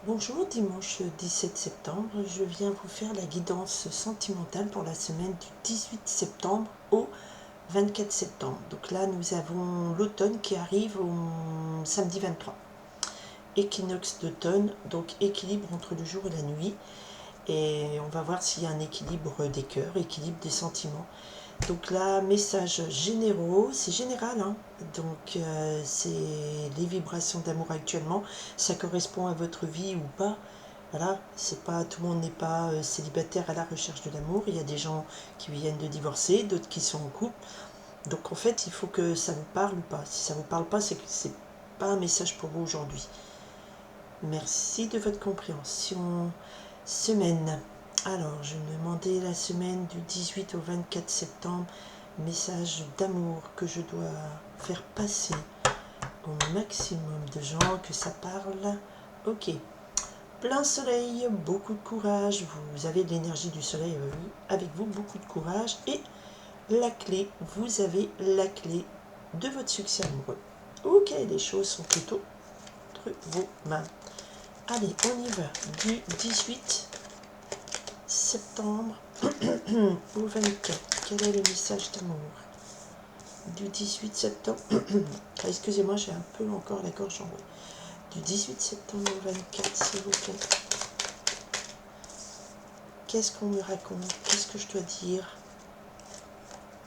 Bonjour, dimanche 17 septembre, je viens vous faire la guidance sentimentale pour la semaine du 18 septembre au 24 septembre. Donc là, nous avons l'automne qui arrive au samedi 23. Équinoxe d'automne, donc équilibre entre le jour et la nuit. Et on va voir s'il y a un équilibre des cœurs, équilibre des sentiments. Donc là, messages généraux, c'est général, hein. Donc c'est les vibrations d'amour actuellement, ça correspond à votre vie ou pas. Voilà, c'est pas, tout le monde n'est pas célibataire à la recherche de l'amour. Il y a des gens qui viennent de divorcer, d'autres qui sont en couple. Donc en fait, il faut que ça vous parle ou pas. Si ça vous parle pas, c'est que c'est pas un message pour vous aujourd'hui. Merci de votre compréhension. Semaine. Alors, je me demandais la semaine du 18 au 24 septembre, message d'amour que je dois faire passer au maximum de gens, que ça parle. Ok. Plein soleil, beaucoup de courage, vous avez de l'énergie du soleil avec vous, beaucoup de courage. Et la clé, vous avez la clé de votre succès amoureux. Ok, les choses sont plutôt entre vos mains. Allez, on y va. Du 18 septembre au 24. Quel est le message d'amour du 18 septembre? Excusez-moi, j'ai un peu encore la gorge en haut. Du 18 septembre au 24, s'il vous plaît. Qu'est-ce qu'on me raconte? Qu'est-ce que je dois dire?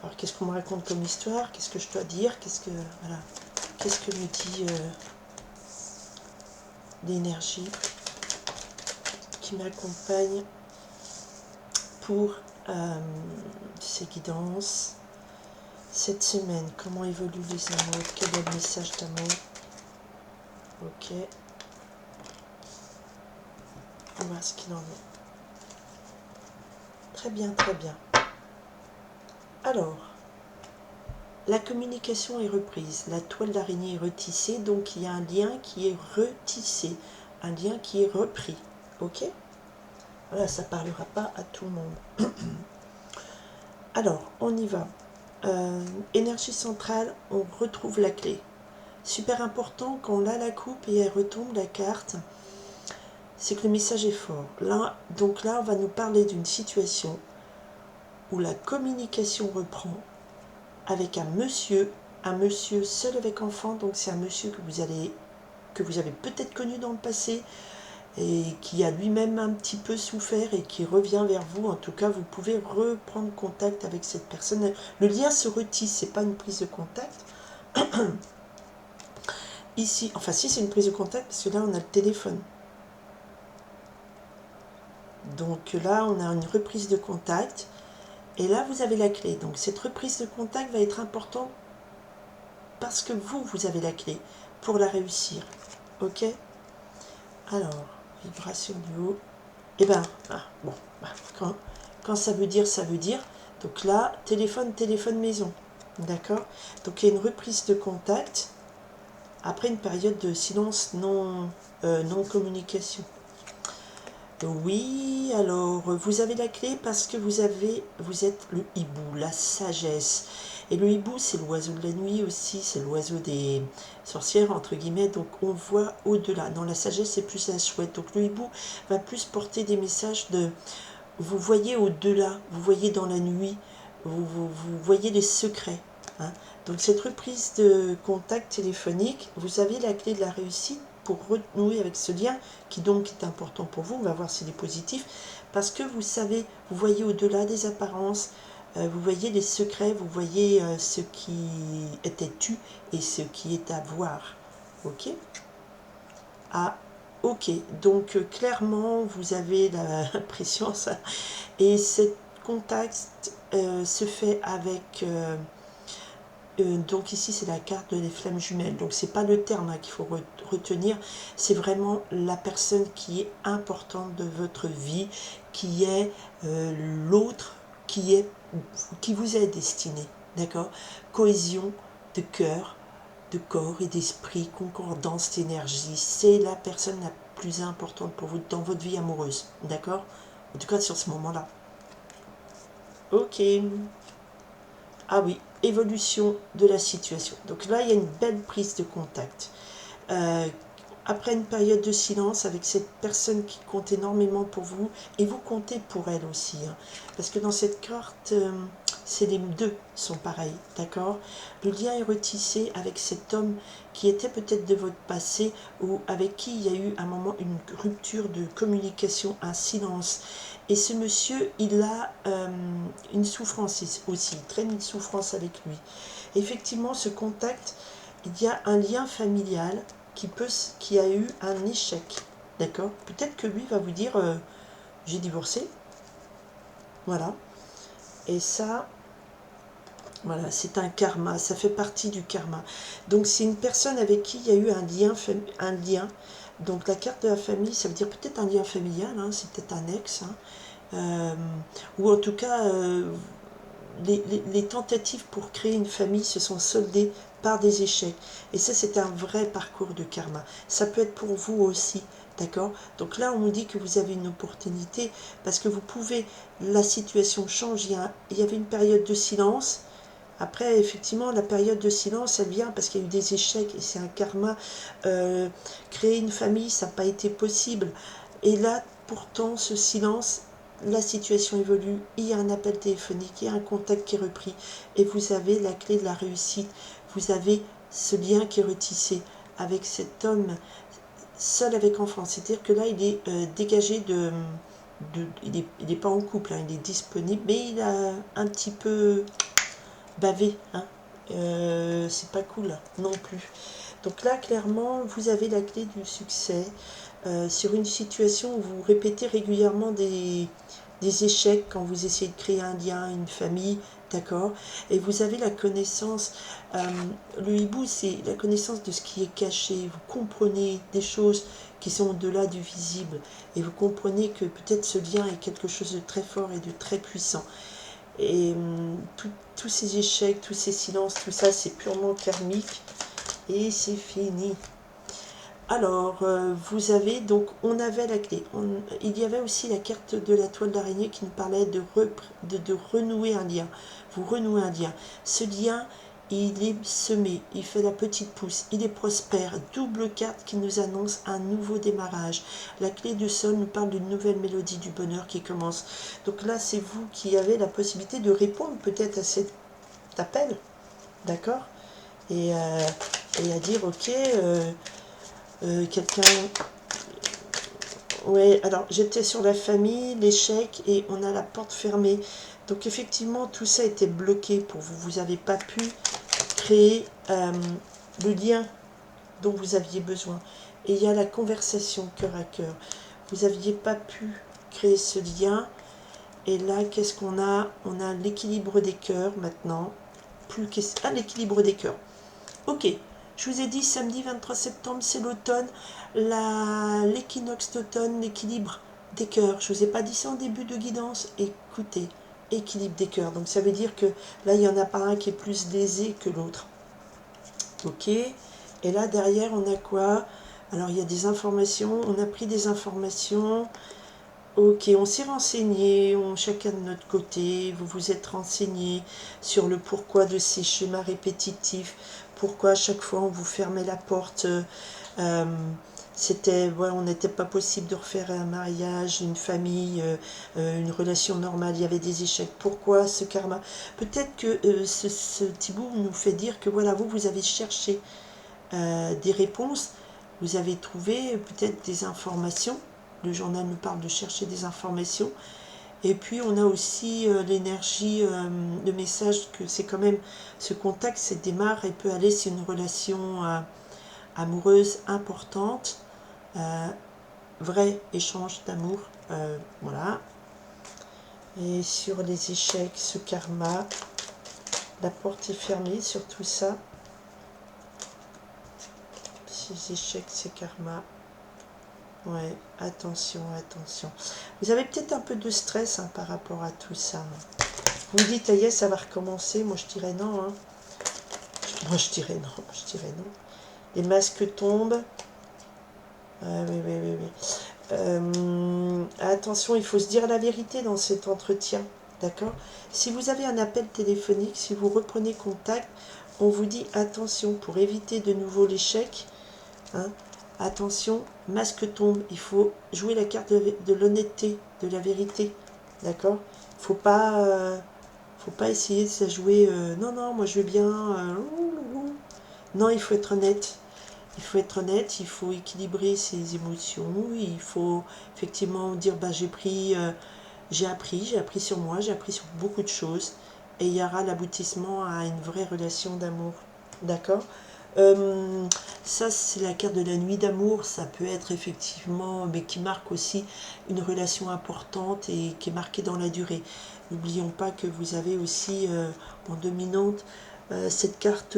Alors, qu'est-ce qu'on me raconte comme histoire? Qu'est-ce que je dois dire? Qu'est-ce que me dit l'énergie qui m'accompagne pour ces guidances cette semaine? Comment évoluent les amours? Quel est le message d'amour? Ok. On va voir ce qu'il en est. Très bien, très bien. Alors, la communication est reprise, la toile d'araignée est retissée, donc il y a un lien qui est retissé, un lien qui est repris. Ok? Voilà, ça ne parlera pas à tout le monde. Alors, on y va. Énergie centrale, on retrouve la clé. Super important, quand on a la coupe et elle retombe la carte, c'est que le message est fort. Là, donc là, on va nous parler d'une situation où la communication reprend avec un monsieur seul avec enfant, donc c'est un monsieur que vous avez peut-être connu dans le passé et qui a lui-même un petit peu souffert et qui revient vers vous. En tout cas, vous pouvez reprendre contact avec cette personne. Le lien se retisse, c'est pas une prise de contact. Ici, enfin si c'est une prise de contact, parce que là on a le téléphone. Donc là on a une reprise de contact. Et là vous avez la clé. Donc cette reprise de contact va être importante parce que vous avez la clé pour la réussir. Ok? Alors, vibration du haut. Et ben, bon, quand ça veut dire, ça veut dire. Donc là, téléphone maison. D'accord? Donc il y a une reprise de contact après une période de silence non communication. Oui, alors vous avez la clé parce que vous êtes le hibou, la sagesse. Et le hibou, c'est l'oiseau de la nuit aussi, c'est l'oiseau des sorcières, entre guillemets. Donc on voit au-delà. Dans la sagesse, c'est plus la chouette. Donc le hibou va plus porter des messages de... Vous voyez au-delà, vous voyez dans la nuit, vous voyez les secrets. Hein. Donc cette reprise de contact téléphonique, vous avez la clé de la réussite pour renouer avec ce lien qui donc est important pour vous. On va voir s'il est positif parce que vous savez, vous voyez au-delà des apparences, vous voyez les secrets, vous voyez ce qui était tu et ce qui est à voir. Ok? Ah, ok. Donc clairement, vous avez la pression ça. Et ce contact se fait avec... donc ici c'est la carte des flammes jumelles, donc c'est pas le terme qu'il faut retenir, c'est vraiment la personne qui est importante de votre vie, qui est l'autre, qui vous est destiné, d'accord? Cohésion de cœur, de corps et d'esprit, concordance d'énergie, c'est la personne la plus importante pour vous dans votre vie amoureuse, d'accord? En tout cas sur ce moment-là. Ok. Ah oui, évolution de la situation. Donc là, il y a une belle prise de contact. après une période de silence avec cette personne qui compte énormément pour vous, et vous comptez pour elle aussi, hein. Parce que dans cette carte, c'est les deux sont pareils, d'accord? Le lien est retissé avec cet homme qui était peut-être de votre passé, ou avec qui il y a eu un moment une rupture de communication, un silence. Et ce monsieur, il a une souffrance aussi, il traîne une souffrance avec lui. Effectivement, ce contact, il y a un lien familial qui a eu un échec, d'accord? Peut-être que lui va vous dire j'ai divorcé, voilà. Et ça, voilà, c'est un karma, ça fait partie du karma. Donc c'est une personne avec qui il y a eu un lien. Donc la carte de la famille, ça veut dire peut-être un lien familial, hein, c'est peut-être un ex, hein, ou en tout cas les tentatives pour créer une famille se sont soldées par des échecs. Et ça, c'est un vrai parcours de karma. Ça peut être pour vous aussi, d'accord? Donc là, on nous dit que vous avez une opportunité parce que vous pouvez, la situation change. Il y avait une période de silence. Après, effectivement, la période de silence, elle vient parce qu'il y a eu des échecs et c'est un karma. Créer une famille, ça n'a pas été possible. Et là, pourtant, ce silence, la situation évolue, il y a un appel téléphonique, il y a un contact qui est repris et vous avez la clé de la réussite. Vous avez ce lien qui est retissé avec cet homme seul avec enfant. C'est-à-dire que là, il est dégagé il n'est pas en couple, hein, il est disponible, mais il a un petit peu bavé, hein. C'est pas cool non plus. Donc là, clairement, vous avez la clé du succès sur une situation où vous répétez régulièrement des échecs quand vous essayez de créer un lien, une famille, d'accord? Et vous avez la connaissance, le hibou, c'est la connaissance de ce qui est caché. Vous comprenez des choses qui sont au-delà du visible et vous comprenez que peut-être ce lien est quelque chose de très fort et de très puissant. Et tous ces échecs, tous ces silences, tout ça, c'est purement karmique et c'est fini. Alors, vous avez, donc, on avait la clé. Il y avait aussi la carte de la toile d'araignée qui nous parlait de renouer un lien. Vous renouez un lien. Ce lien, il est semé, il fait la petite pousse, il est prospère. Double carte qui nous annonce un nouveau démarrage. La clé de sol nous parle d'une nouvelle mélodie du bonheur qui commence. Donc là, c'est vous qui avez la possibilité de répondre peut-être à cet appel, d'accord? Et à dire, ok... quelqu'un... Ouais, alors j'étais sur la famille, l'échec, et on a la porte fermée. Donc effectivement, tout ça était bloqué pour vous. Vous n'avez pas pu créer le lien dont vous aviez besoin. Et il y a la conversation cœur à cœur. Vous n'aviez pas pu créer ce lien. Et là, qu'est-ce qu'on a? On a l'équilibre des cœurs maintenant. L'équilibre des cœurs. Ok, je vous ai dit samedi 23 septembre, c'est l'automne, l'équinoxe d'automne, l'équilibre des cœurs. Je ne vous ai pas dit ça en début de guidance. Écoutez, équilibre des cœurs. Donc ça veut dire que là, il n'y en a pas un qui est plus lésé que l'autre. Ok, et là derrière, on a quoi? Alors il y a des informations, on a pris des informations. Ok, on s'est renseigné, chacun de notre côté, vous vous êtes renseigné sur le pourquoi de ces schémas répétitifs, pourquoi à chaque fois on vous fermait la porte, on n'était pas possible de refaire un mariage, une famille, une relation normale, il y avait des échecs. Pourquoi ce karma? Peut-être que ce Thibaut nous fait dire que voilà, vous avez cherché des réponses, vous avez trouvé peut-être des informations. Le journal nous parle de chercher des informations. Et puis on a aussi l'énergie, le message que c'est quand même, ce contact, c'est démarre et peut aller sur une relation amoureuse importante, vrai échange d'amour, voilà. Et sur les échecs, ce karma, la porte est fermée sur tout ça. Ces échecs, ces karma. Ouais, attention, attention. Vous avez peut-être un peu de stress par rapport à tout ça. Vous me dites, yes, ça va recommencer. Moi, je dirais non. Hein. Moi, je dirais non. Je dirais non. Les masques tombent. Ah, oui, oui, oui, oui. Attention, il faut se dire la vérité dans cet entretien. D'accord? Si vous avez un appel téléphonique, si vous reprenez contact, on vous dit attention pour éviter de nouveau l'échec. Hein, Attention, masque tombe, il faut jouer la carte de l'honnêteté, de la vérité, d'accord? Faut pas essayer de se jouer, non, non, moi je vais bien, non, il faut être honnête. Il faut être honnête, il faut équilibrer ses émotions, il faut effectivement dire, bah, j'ai appris sur moi, j'ai appris sur beaucoup de choses, et il y aura l'aboutissement à une vraie relation d'amour, d'accord? Euh, Ça, c'est la carte de la nuit d'amour, ça peut être effectivement, mais qui marque aussi une relation importante et qui est marquée dans la durée. N'oublions pas que vous avez aussi en dominante cette carte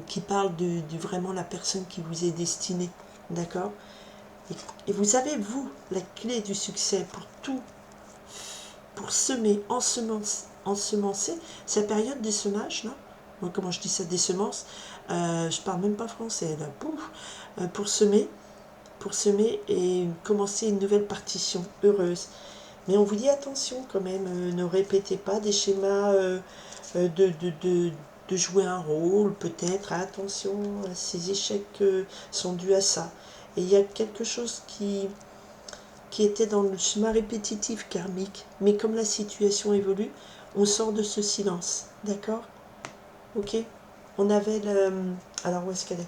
qui parle de vraiment la personne qui vous est destinée, d'accord? Et vous avez, vous, la clé du succès pour tout, pour semer, ensemencer, c'est la période des semages, là. Moi, comment je dis ça, des semences, je parle même pas français, là, pouf, pour semer et commencer une nouvelle partition heureuse. Mais on vous dit attention quand même, ne répétez pas des schémas de jouer un rôle, peut-être. Attention, ces échecs sont dus à ça. Et il y a quelque chose qui était dans le schéma répétitif karmique. Mais comme la situation évolue, on sort de ce silence. D'accord? Ok? On avait le... Alors, où est-ce qu'elle est?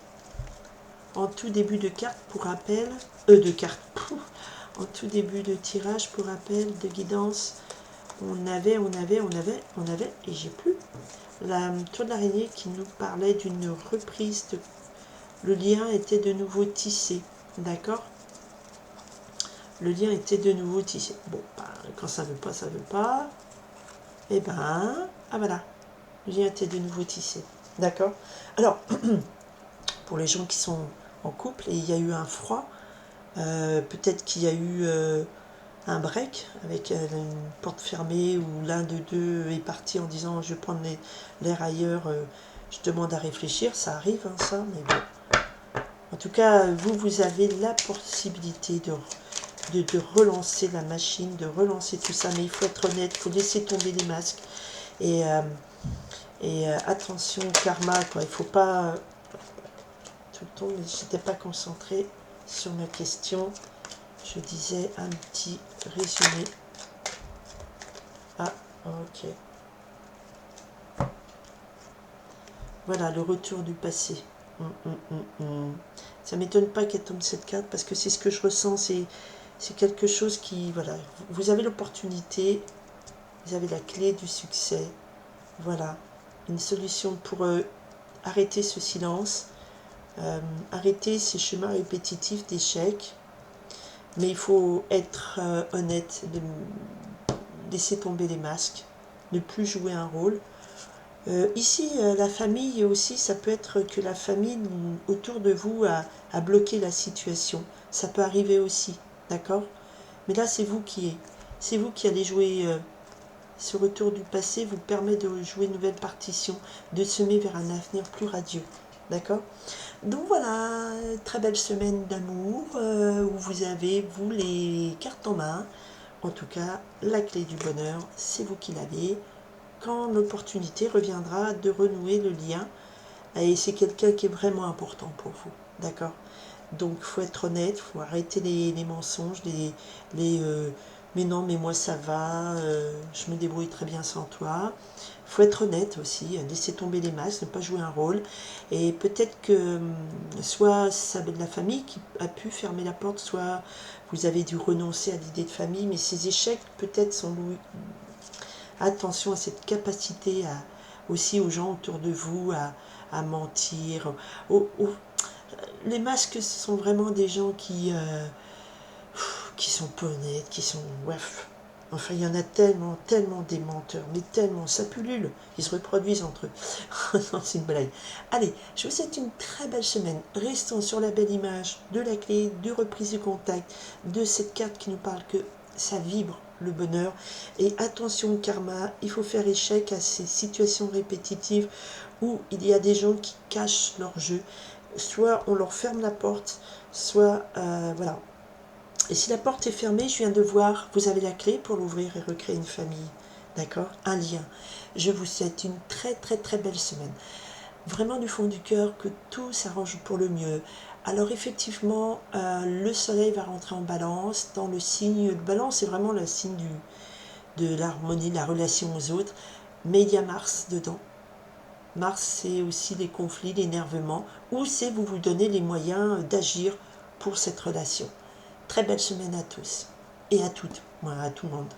En tout début de carte, pour rappel... de carte. En tout début de tirage, pour rappel, de guidance, on avait, et j'ai plus. La tour de l'araignée qui nous parlait d'une reprise. Le lien était de nouveau tissé. D'accord? Le lien était de nouveau tissé. Bon, ben, quand ça veut pas, ça veut pas. Et ben, ah voilà. Le lien était de nouveau tissé. D'accord? Alors, pour les gens qui sont en couple et il y a eu un froid, peut-être qu'il y a eu un break avec une porte fermée où l'un de deux est parti en disant je vais prendre l'air ailleurs, je demande à réfléchir, ça arrive hein, ça, mais bon. En tout cas, vous avez la possibilité de relancer la machine, de relancer tout ça, mais il faut être honnête, il faut laisser tomber les masques et, attention karma, quoi, il faut pas tout le temps, mais j'étais pas concentrée sur ma question. Je disais un petit résumé. Ah, ok. Voilà, le retour du passé. Ça m'étonne pas qu'elle tombe cette carte parce que c'est ce que je ressens. C'est quelque chose qui... Voilà, vous avez l'opportunité, vous avez la clé du succès. Voilà, une solution pour arrêter ce silence, arrêter ces chemins répétitifs d'échecs. Mais il faut être honnête, laisser tomber les masques, ne plus jouer un rôle. Ici, la famille aussi, ça peut être que la famille autour de vous a bloqué la situation. Ça peut arriver aussi, d'accord? Mais là, c'est vous qui allez jouer ce retour du passé, vous permet de jouer une nouvelle partition, de semer vers un avenir plus radieux, d'accord? Donc voilà, très belle semaine d'amour où vous avez, vous, les cartes en main. En tout cas, la clé du bonheur, c'est vous qui l'avez. Quand l'opportunité reviendra de renouer le lien, et c'est quelqu'un qui est vraiment important pour vous, d'accord? Donc il faut être honnête, il faut arrêter les mensonges, mais non, mais moi ça va, je me débrouille très bien sans toi. Il faut être honnête aussi, laisser tomber les masques, ne pas jouer un rôle. Et peut-être que soit ça de la famille qui a pu fermer la porte, soit vous avez dû renoncer à l'idée de famille, mais ces échecs peut-être sont attention à cette capacité aussi aux gens autour de vous à mentir. Les masques, ce sont vraiment des gens qui sont pas honnêtes, qui sont... Bref. Enfin, il y en a tellement, tellement des menteurs, mais tellement, ça pullule. Ils se reproduisent entre eux. Non, c'est une blague. Allez, je vous souhaite une très belle semaine. Restons sur la belle image de la clé, de reprise de contact, de cette carte qui nous parle que ça vibre le bonheur. Et attention au karma, il faut faire échec à ces situations répétitives où il y a des gens qui cachent leur jeu. Soit on leur ferme la porte, soit... voilà. Et si la porte est fermée, je viens de voir, vous avez la clé pour l'ouvrir et recréer une famille. D'accord? Un lien. Je vous souhaite une très très très belle semaine. Vraiment du fond du cœur, que tout s'arrange pour le mieux. Alors effectivement, le soleil va rentrer en balance, dans le signe, le balance c'est vraiment le signe de l'harmonie, de la relation aux autres, mais il y a Mars dedans. Mars, c'est aussi les conflits, l'énervement, ou c'est vous vous donnez les moyens d'agir pour cette relation. Très belle semaine à tous, et à toutes, moi, à tout le monde.